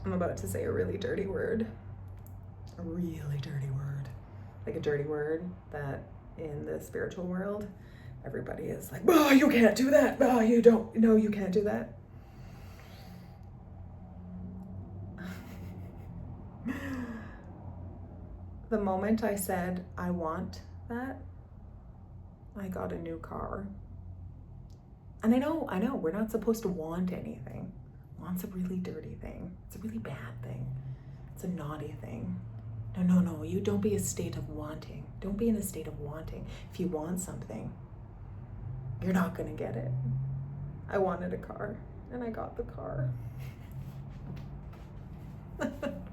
I'm about to say a really dirty word. A really dirty word. Like a dirty word that in the spiritual world, everybody is like, oh, you can't do that. Oh, you don't. No, you can't do that. The moment I said, I want that, I got a new car. And I know, we're not supposed to want anything. Want's a really dirty thing. It's a really bad thing. It's a naughty thing. No, you don't be a state of wanting. Don't be in a state of wanting. If you want something, you're not gonna get it. I wanted a car, and I got the car.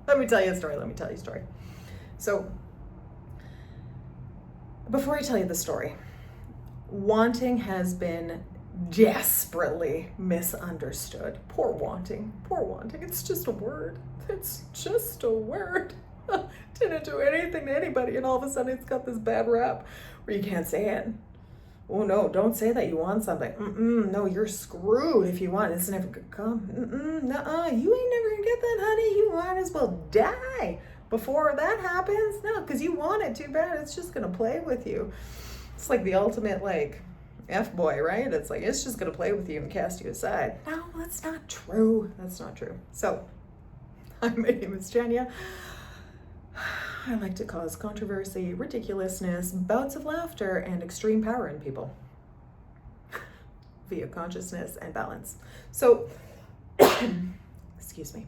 Let me tell you a story. So, before I tell you the story, wanting has been desperately misunderstood. Poor wanting. It's just a word. Didn't do anything to anybody, and all of a sudden it's got this bad rap where you can't say it. Oh no, don't say that you want something. No, you're screwed if you want it. It's never gonna come. Nuh-uh, you ain't never gonna get that, honey. You might as well die before that happens. No, because you want it too bad. It's just gonna play with you. It's like the ultimate, like, F-boy, right? It's like, it's just gonna play with you and cast you aside. No, that's not true. So, my name is Jenya. I like to cause controversy, ridiculousness, bouts of laughter, and extreme power in people via consciousness and balance. So, excuse me.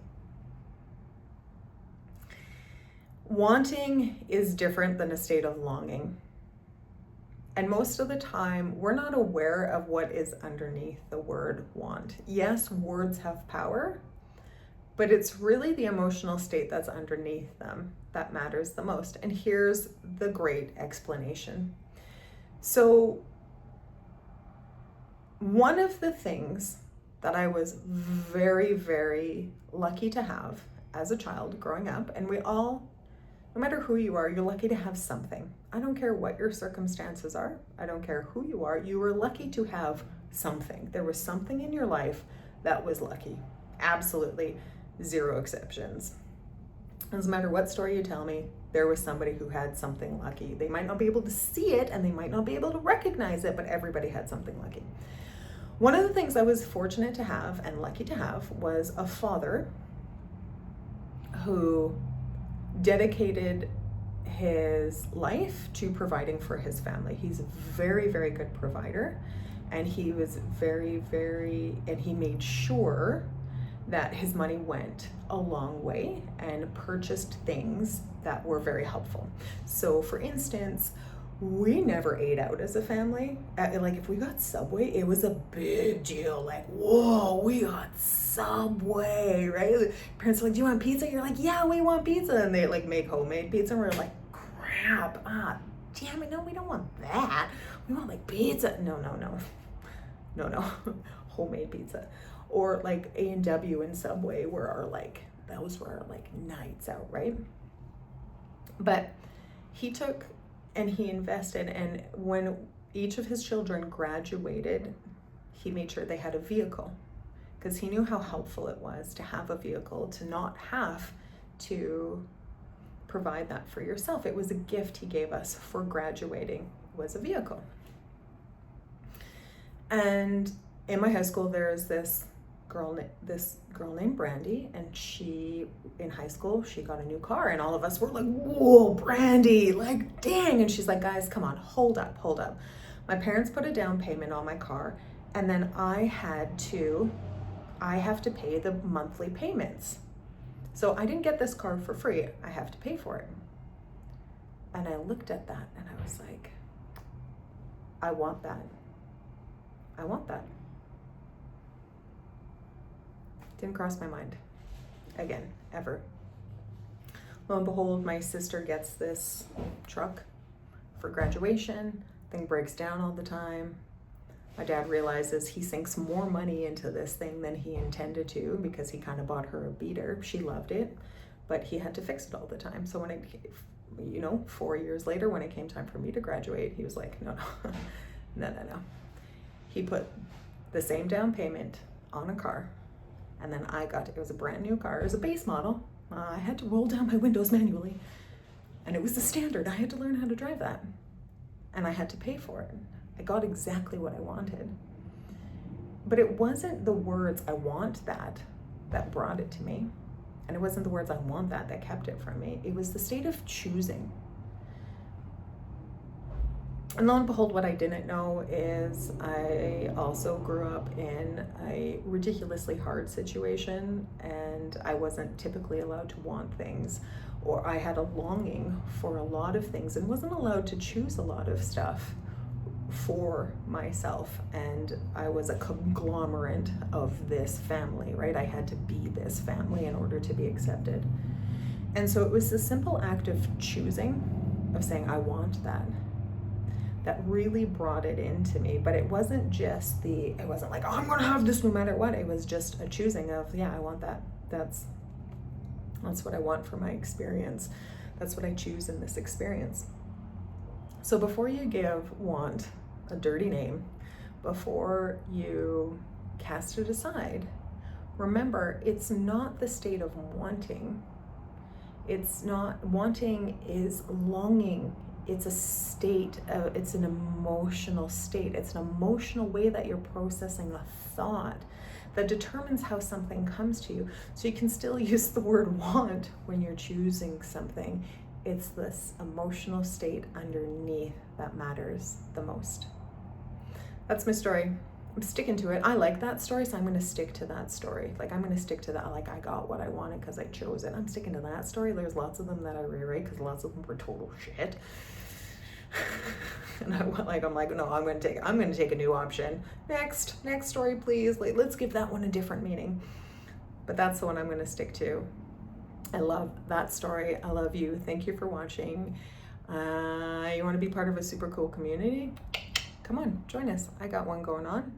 Wanting is different than a state of longing. And most of the time, we're not aware of what is underneath the word want. Yes, words have power, but it's really the emotional state that's underneath them that matters the most. And here's the great explanation. So, one of the things that I was very, very lucky to have as a child growing up, and we all, no matter who you are, you're lucky to have something. I don't care what your circumstances are. I don't care who you are. You were lucky to have something. There was something in your life that was lucky. Absolutely. Zero exceptions. Doesn't matter what story you tell me, there was somebody who had something lucky. They might not be able to see it and they might not be able to recognize it, but everybody had something lucky. One of the things I was fortunate to have and lucky to have was a father who dedicated his life to providing for his family. He's a very, very good provider, and he was and he made sure that his money went a long way and purchased things that were very helpful. So for instance, we never ate out as a family. Like if we got Subway, it was a big deal. Like, whoa, we got Subway, right? Parents are like, do you want pizza? You're like, yeah, we want pizza. And they like make homemade pizza. And we're like, crap, damn it, no, we don't want that. We want like pizza. No. Homemade pizza. Or like A&W and Subway those were our like nights out, right? But he took and he invested, and when each of his children graduated, he made sure they had a vehicle, because he knew how helpful it was to have a vehicle, to not have to provide that for yourself. It was a gift he gave us for graduating, was a vehicle. And in my high school, there's this girl named Brandy, and in high school she got a new car, and all of us were like, whoa, Brandy, like, dang. And she's like, guys, come on, hold up. My parents put a down payment on my car, and then I have to pay the monthly payments. So I didn't get this car for free. I have to pay for it. And I looked at that and I was like, I want that. Didn't cross my mind again, ever. Lo and behold, my sister gets this truck for graduation. Thing breaks down all the time. My dad realizes he sinks more money into this thing than he intended to, because he kind of bought her a beater. She loved it, but he had to fix it all the time. So when 4 years later, when it came time for me to graduate, he was like, no. He put the same down payment on a car And then it was a brand new car, it was a base model. I had to roll down my windows manually. And it was the standard. I had to learn how to drive that. And I had to pay for it. I got exactly what I wanted. But it wasn't the words, I want that brought it to me. And it wasn't the words, I want that kept it from me. It was the state of choosing. And lo and behold, what I didn't know is I also grew up in a ridiculously hard situation, and I wasn't typically allowed to want things, or I had a longing for a lot of things and wasn't allowed to choose a lot of stuff for myself. And I was a conglomerate of this family, right? I had to be this family in order to be accepted. And so it was the simple act of choosing, of saying, I want that really brought it into me. But it wasn't it wasn't like, oh, I'm gonna have this no matter what. It was just a choosing of, yeah, I want that. That's what I want for my experience. That's what I choose in this experience. So before you give want a dirty name, before you cast it aside, remember, it's not the state of wanting. It's not, wanting is longing. It's a state, it's an emotional state. It's an emotional way that you're processing a thought that determines how something comes to you. So you can still use the word want when you're choosing something. It's this emotional state underneath that matters the most. That's my story. I'm sticking to it. I like that story, so I'm going to stick to that story. Like, I'm going to stick to that. Like, I got what I wanted because I chose it. I'm sticking to that story. There's lots of them that I rewrite because lots of them were total shit. And I'm like, no, I'm going to take a new option. Next story, please. Like, let's give that one a different meaning. But that's the one I'm going to stick to. I love that story. I love you. Thank you for watching. You want to be part of a super cool community? Come on, join us. I got one going on.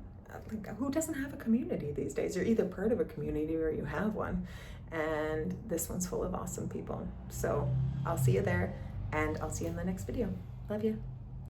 Who doesn't have a community these days? You're either part of a community or you have one. And this one's full of awesome people. So I'll see you there, and I'll see you in the next video. Love you.